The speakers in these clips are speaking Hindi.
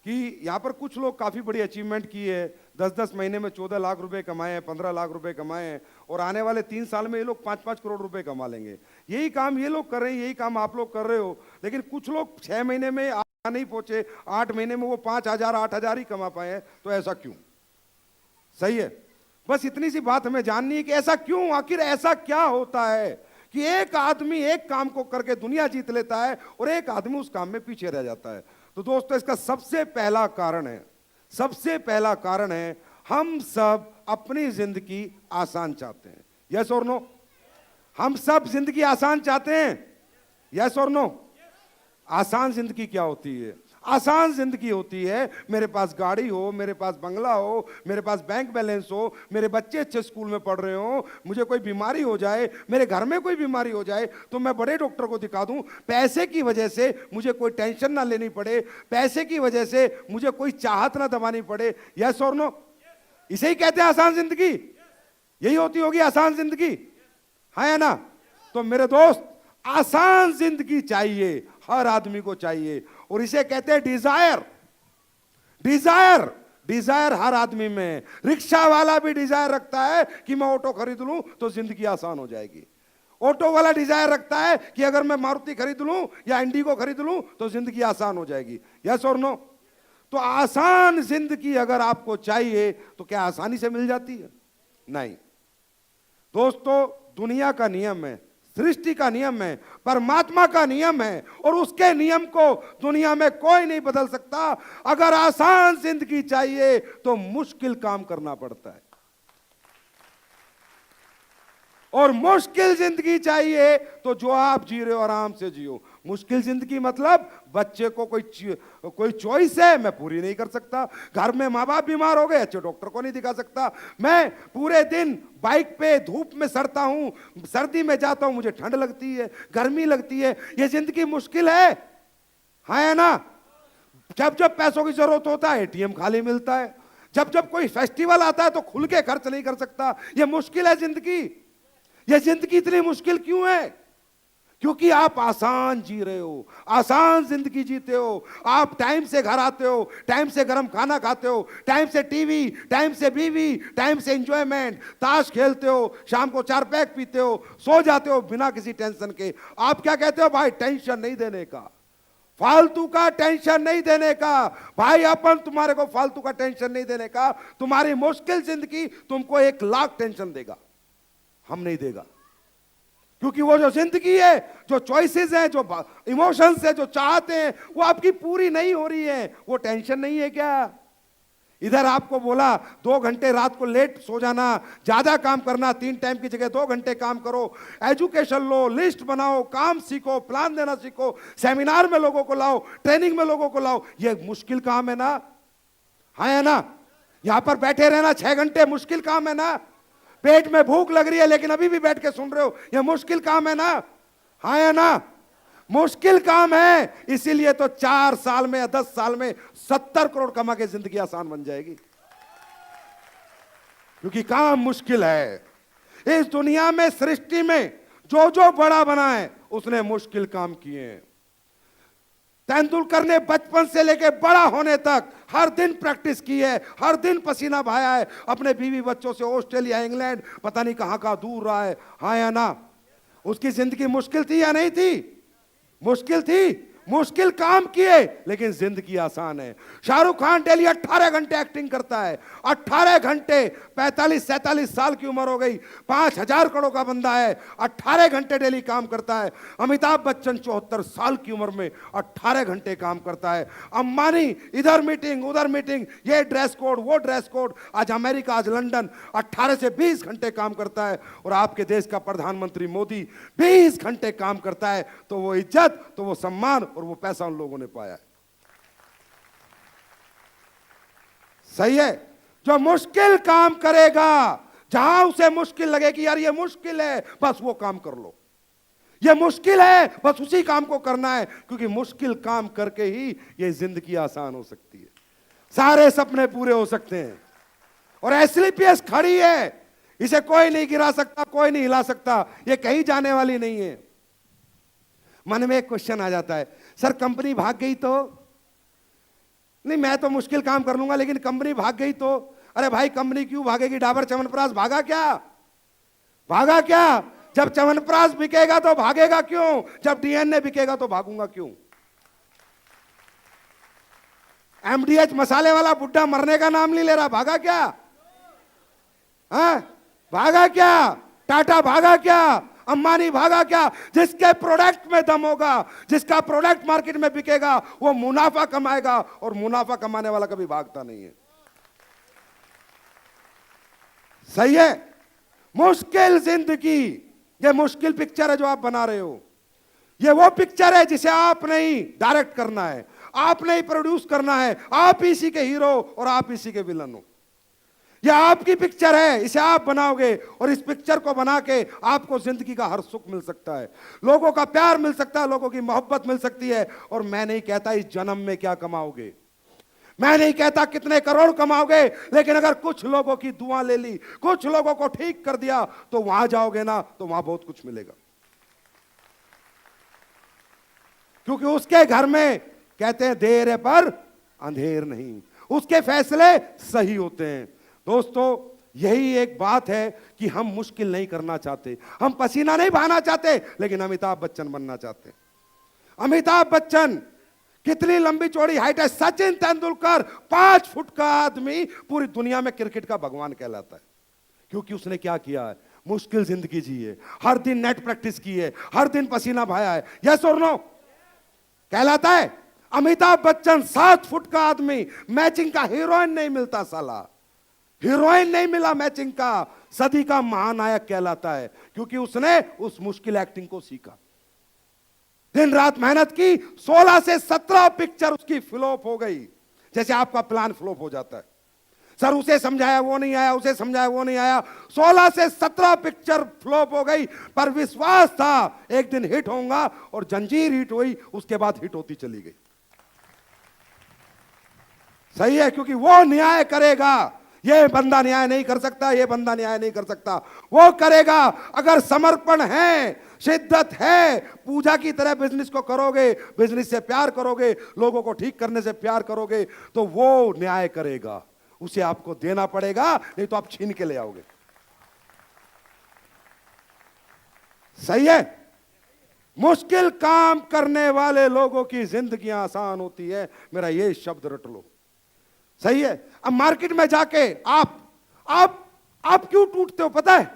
कि यहाँ पर कुछ लोग काफ़ी बड़ी अचीवमेंट की है, 10-10 महीने में 14 लाख रुपए कमाए हैं, 15 लाख रुपए कमाए हैं, और आने वाले 3 साल में ये लोग 5-5 करोड़ रुपए कमा लेंगे। यही काम ये लोग कर रहे हैं, यही काम आप लोग कर रहे हो, लेकिन कुछ लोग 6 महीने में नहीं पहुंचे, 8 महीने में वो 5,000 8,000 ही कमा पाए हैं। तो ऐसा क्यों? सही है, बस इतनी सी बात हमें जाननी है कि ऐसा क्यों, आखिर ऐसा क्या होता है कि एक आदमी एक काम को करके दुनिया जीत लेता है और एक आदमी उस काम में पीछे रह जाता है। तो दोस्तों, इसका सबसे पहला कारण है हम सब अपनी जिंदगी आसान चाहते हैं। यस और नो? हम सब जिंदगी आसान चाहते हैं। यस और नो? आसान जिंदगी क्या होती है? आसान जिंदगी होती है मेरे पास गाड़ी हो, मेरे पास बंगला हो, मेरे पास बैंक बैलेंस हो, मेरे बच्चे अच्छे स्कूल में पढ़ रहे हो, मुझे कोई बीमारी हो जाए, मेरे घर में कोई बीमारी हो जाए तो मैं बड़े डॉक्टर को दिखा दूं, पैसे की वजह से मुझे कोई टेंशन ना लेनी पड़े, पैसे की वजह से मुझे कोई चाहत ना दबानी पड़े। यस और नो? इसे ही कहते हैं आसान जिंदगी। यही होती होगी आसान जिंदगी, है ना? तो मेरे दोस्त, आसान जिंदगी चाहिए, हर आदमी को चाहिए, और इसे कहते हैं डिजायर। डिजायर हर आदमी में। रिक्शा वाला भी डिजायर रखता है कि मैं ऑटो खरीद लूं तो जिंदगी आसान हो जाएगी। ऑटो वाला डिजायर रखता है कि अगर मैं मारुति खरीद लूं या इंडिगो खरीद लूं तो जिंदगी आसान हो जाएगी। यस और नो? तो आसान जिंदगी अगर आपको चाहिए तो क्या आसानी से मिल जाती है? नहीं दोस्तों, दुनिया का नियम है, सृष्टि का नियम है, परमात्मा का नियम है, और उसके नियम को दुनिया में कोई नहीं बदल सकता। अगर आसान जिंदगी चाहिए तो मुश्किल काम करना पड़ता है, और मुश्किल जिंदगी चाहिए तो जो आप जी रहे हो आराम से जियो। मुश्किल जिंदगी मतलब बच्चे को कोई चॉइस है, मैं पूरी नहीं कर सकता। घर में माँ बाप बीमार हो गए, अच्छे डॉक्टर को नहीं दिखा सकता। मैं पूरे दिन बाइक पे धूप में सड़ता हूं, सर्दी में जाता हूं, मुझे ठंड लगती है, गर्मी लगती है। ये जिंदगी मुश्किल है ना? जब जब पैसों की जरूरत होता है एटीएम खाली मिलता है, जब जब कोई फेस्टिवल आता है तो खुल के खर्च नहीं कर सकता। ये मुश्किल है जिंदगी। ये जिंदगी इतनी मुश्किल क्यों है? क्योंकि आप आसान जी रहे हो, आसान जिंदगी जीते हो। आप टाइम से घर आते हो, टाइम से गर्म खाना खाते हो, टाइम से टीवी, टाइम से बीवी, टाइम से एंजॉयमेंट, ताश खेलते हो, शाम को 4 पैक पीते हो, सो जाते हो बिना किसी टेंशन के। आप क्या कहते हो? भाई टेंशन नहीं देने का, फालतू का टेंशन नहीं देने का। भाई अपन तुम्हारे को फालतू का टेंशन नहीं देने का। तुम्हारी मुश्किल जिंदगी तुमको 1 लाख टेंशन देगा, हम नहीं देगा। क्योंकि वो जो जिंदगी है, जो चॉइसेस हैं, जो इमोशंस है, जो चाहते हैं, वो आपकी पूरी नहीं हो रही है, वो टेंशन नहीं है क्या? इधर आपको बोला 2 घंटे रात को लेट सो जाना, ज्यादा काम करना, 3 टाइम की जगह 2 घंटे काम करो, एजुकेशन लो, लिस्ट बनाओ, काम सीखो, प्लान देना सीखो, सेमिनार में लोगों को लाओ, ट्रेनिंग में लोगों को लाओ। ये मुश्किल काम है ना? है ना? यहां पर बैठे रहना 6 घंटे मुश्किल काम है ना? पेट में भूख लग रही है लेकिन अभी भी बैठ के सुन रहे हो, यह मुश्किल काम है ना? है ना? मुश्किल काम है। इसीलिए तो 4 साल में या 10 साल में 70 करोड़ कमा के जिंदगी आसान बन जाएगी, क्योंकि काम मुश्किल है। इस दुनिया में, सृष्टि में जो जो बड़ा बना है उसने मुश्किल काम किए हैं। तेंदुलकर ने बचपन से लेकर बड़ा होने तक हर दिन प्रैक्टिस की है, हर दिन पसीना बहाया है, अपने बीवी बच्चों से ऑस्ट्रेलिया, इंग्लैंड, पता नहीं कहां कहां दूर रहा है। हाँ या ना? उसकी जिंदगी मुश्किल थी या नहीं थी? मुश्किल थी, मुश्किल काम किए, लेकिन जिंदगी आसान है। शाहरुख खान डेली 18 घंटे एक्टिंग करता है, 18 घंटे, 45-47 साल की उम्र हो गई, 5,000 करोड़ का बंदा है, 18 घंटे डेली काम करता है। अमिताभ बच्चन 74 साल की उम्र में 18 घंटे काम करता है। अंबानी इधर मीटिंग, उधर मीटिंग, ये ड्रेस कोड, वो ड्रेस कोड, आज अमेरिका, आज लंदन, 18 से 20 घंटे काम करता है। और आपके देश का प्रधानमंत्री मोदी 20 घंटे काम करता है। तो वो इज्जत, तो वो सम्मान और वो पैसा उन लोगों ने पाया है। सही है? जो मुश्किल काम करेगा, जहां उसे मुश्किल लगे कि यार ये मुश्किल है, बस वो काम कर लो। ये मुश्किल है, बस उसी काम को करना है, क्योंकि मुश्किल काम करके ही ये जिंदगी आसान हो सकती है, सारे सपने पूरे हो सकते हैं। और एसलीपीएस खड़ी है, इसे कोई नहीं गिरा सकता, कोई नहीं हिला सकता, ये कहीं जाने वाली नहीं है। मन में एक क्वेश्चन आ जाता है, सर कंपनी भाग गई तो? नहीं मैं तो मुश्किल काम कर लूंगा, लेकिन कंपनी भाग गई तो? अरे भाई कंपनी क्यों भागेगी? डाबर च्यवनप्राश भागा क्या? भागा क्या? जब च्यवनप्राश बिकेगा तो भागेगा क्यों? जब डीएनए बिकेगा तो भागूंगा क्यों? एमडीएच मसाले वाला बुड्ढा मरने का नाम नहीं ले रहा, भागा क्या? हाँ? भागा क्या? टाटा भागा क्या? अंबानी भागा क्या? जिसके प्रोडक्ट में दम होगा, जिसका प्रोडक्ट मार्केट में बिकेगा, वो मुनाफा कमाएगा, और मुनाफा कमाने वाला कभी भागता नहीं है। सही है? मुश्किल जिंदगी, ये मुश्किल पिक्चर है जो आप बना रहे हो। ये वो पिक्चर है जिसे आप नहीं डायरेक्ट करना है, आप नहीं प्रोड्यूस करना है, आप इसी के हीरो और आप इसी के विलन हो। यह आपकी पिक्चर है, इसे आप बनाओगे, और इस पिक्चर को बना के आपको जिंदगी का हर सुख मिल सकता है, लोगों का प्यार मिल सकता है, लोगों की मोहब्बत मिल सकती है। और मैं नहीं कहता इस जन्म में क्या कमाओगे, मैं नहीं कहता कितने करोड़ कमाओगे, लेकिन अगर कुछ लोगों की दुआ ले ली, कुछ लोगों को ठीक कर दिया, तो वहां जाओगे ना, तो वहां बहुत कुछ मिलेगा। क्योंकि उसके घर में कहते हैं देर है पर अंधेर नहीं, उसके फैसले सही होते हैं। दोस्तों यही एक बात है कि हम मुश्किल नहीं करना चाहते, हम पसीना नहीं बहाना चाहते, लेकिन अमिताभ बच्चन बनना चाहते हैं। अमिताभ बच्चन कितनी लंबी चौड़ी हाइट है, सचिन तेंदुलकर 5 फुट का आदमी पूरी दुनिया में क्रिकेट का भगवान कहलाता है। क्योंकि उसने क्या किया है? मुश्किल जिंदगी जी है, हर दिन नेट प्रैक्टिस की है, हर दिन पसीना बहाया है। यस और नो कहलाता है। अमिताभ बच्चन 7 फुट का आदमी, मैचिंग का हीरोइन नहीं मिलता साला, हीरोइन नहीं मिला मैचिंग का, सदी का महानायक कहलाता है। क्योंकि उसने उस मुश्किल एक्टिंग को सीखा, दिन रात मेहनत की, 16 से 17 पिक्चर उसकी फ्लॉप हो गई। जैसे आपका प्लान फ्लॉप हो जाता है, सर उसे समझाया वो नहीं आया, उसे समझाया वो नहीं आया, 16 से 17 पिक्चर फ्लॉप हो गई, पर विश्वास था एक दिन हिट होगा, और जंजीर हिट हुई, उसके बाद हिट होती चली गई। सही है? क्योंकि वो न्याय करेगा, ये बंदा न्याय नहीं कर सकता, ये बंदा न्याय नहीं कर सकता, वो करेगा। अगर समर्पण है, शिद्दत है, पूजा की तरह बिजनेस को करोगे, बिजनेस से प्यार करोगे, लोगों को ठीक करने से प्यार करोगे, तो वो न्याय करेगा। उसे आपको देना पड़ेगा, नहीं तो आप छीन के ले आओगे। सही है? मुश्किल काम करने वाले लोगों की जिंदगी आसान होती है, मेरा ये शब्द रट लो। सही है? अब मार्केट में जाके आप क्यों टूटते हो पता है?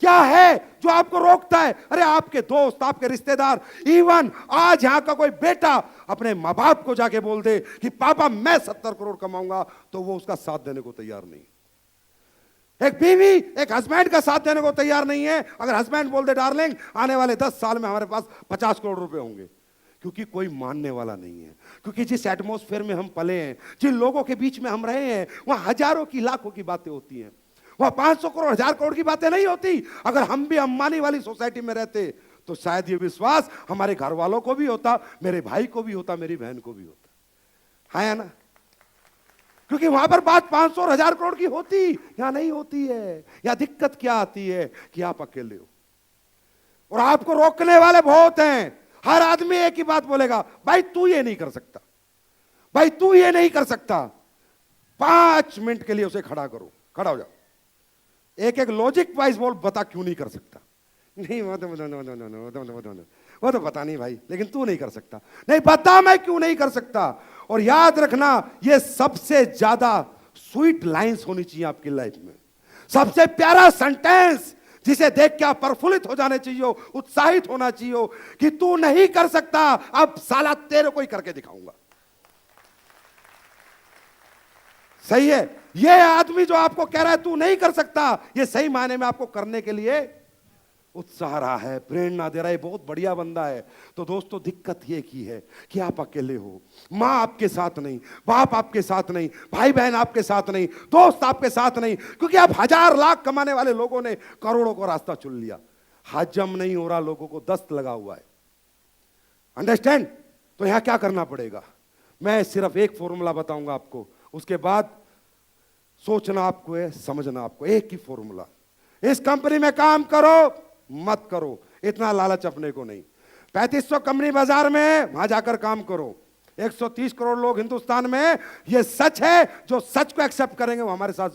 क्या है जो आपको रोकता है? अरे आपके दोस्त, आपके रिश्तेदार, इवन आज यहां का कोई बेटा अपने मां बाप को जाके बोल दे कि पापा मैं 70 करोड़ कमाऊंगा, तो वो उसका साथ देने को तैयार नहीं। एक बीवी एक हस्बैंड का साथ देने को तैयार नहीं है। अगर हस्बैंड बोल दे डार्लिंग आने वाले 10 साल में हमारे पास 50 करोड़ रुपए होंगे, क्योंकि कोई मानने वाला नहीं है। क्योंकि जिस एटमॉस्फेयर में हम पले हैं, जिन लोगों के बीच में हम रहे हैं, वहां हजारों की लाखों की बातें होती हैं, वहां 500 करोड़ 1000 करोड़ की बातें नहीं होती। अगर हम भी अंबानी वाली सोसाइटी में रहते तो शायद ये विश्वास हमारे घर वालों को भी होता, मेरे भाई को भी होता, मेरी बहन को भी होता है ना? क्योंकि वहां पर बात 500 और 1000 करोड़ की होती, यहां नहीं होती है। यहां दिक्कत क्या आती है कि आप अकेले हो और आपको रोकने वाले बहुत हैं। हर आदमी एक ही बात बोलेगा, भाई तू ये नहीं कर सकता, भाई तू ये नहीं कर सकता। 5 मिनट के लिए उसे खड़ा करो, खड़ा हो जाओ, एक एक लॉजिक वाइज बोल, बता क्यों नहीं कर सकता। नहीं वो तो पता नहीं भाई, लेकिन तू नहीं कर सकता। नहीं बता मैं क्यों नहीं कर सकता। और याद रखना, ये सबसे ज्यादा स्वीट लाइंस होनी चाहिए आपकी लाइफ में, सबसे प्यारा सेंटेंस जिसे देख के आप प्रफुल्लित हो जाने चाहिए, उत्साहित होना चाहिए कि तू नहीं कर सकता, अब साला तेरे को ही करके दिखाऊंगा। सही है? ये आदमी जो आपको कह रहा है तू नहीं कर सकता, ये सही मायने में आपको करने के लिए उत्साह रहा है, प्रेरणा दे रहा है, बहुत बढ़िया बंदा है। तो दोस्तों दिक्कत ये की है कि आप अकेले हो, मां आपके साथ नहीं, बाप आपके साथ नहीं, भाई बहन आपके साथ नहीं, दोस्त आपके साथ नहीं, क्योंकि आप 1000 लाख कमाने वाले लोगों ने करोड़ों को रास्ता चुन लिया। हजम नहीं हो रहा, लोगों को दस्त लगा हुआ है। अंडरस्टैंड? तो यहां क्या करना पड़ेगा? मैं सिर्फ एक फॉर्मूला बताऊंगा आपको, उसके बाद सोचना आपको है, समझना आपको। एक ही फॉर्मूला, इस कंपनी में काम करो मत करो, इतना लालच अपने को नहीं। 3500 कंपनी बाजार में है, वहां जाकर काम करो, 130 करोड़ लोग हिंदुस्तान में हैं। ये सच है, जो सच को एक्सेप्ट करेंगे वो हमारे साथ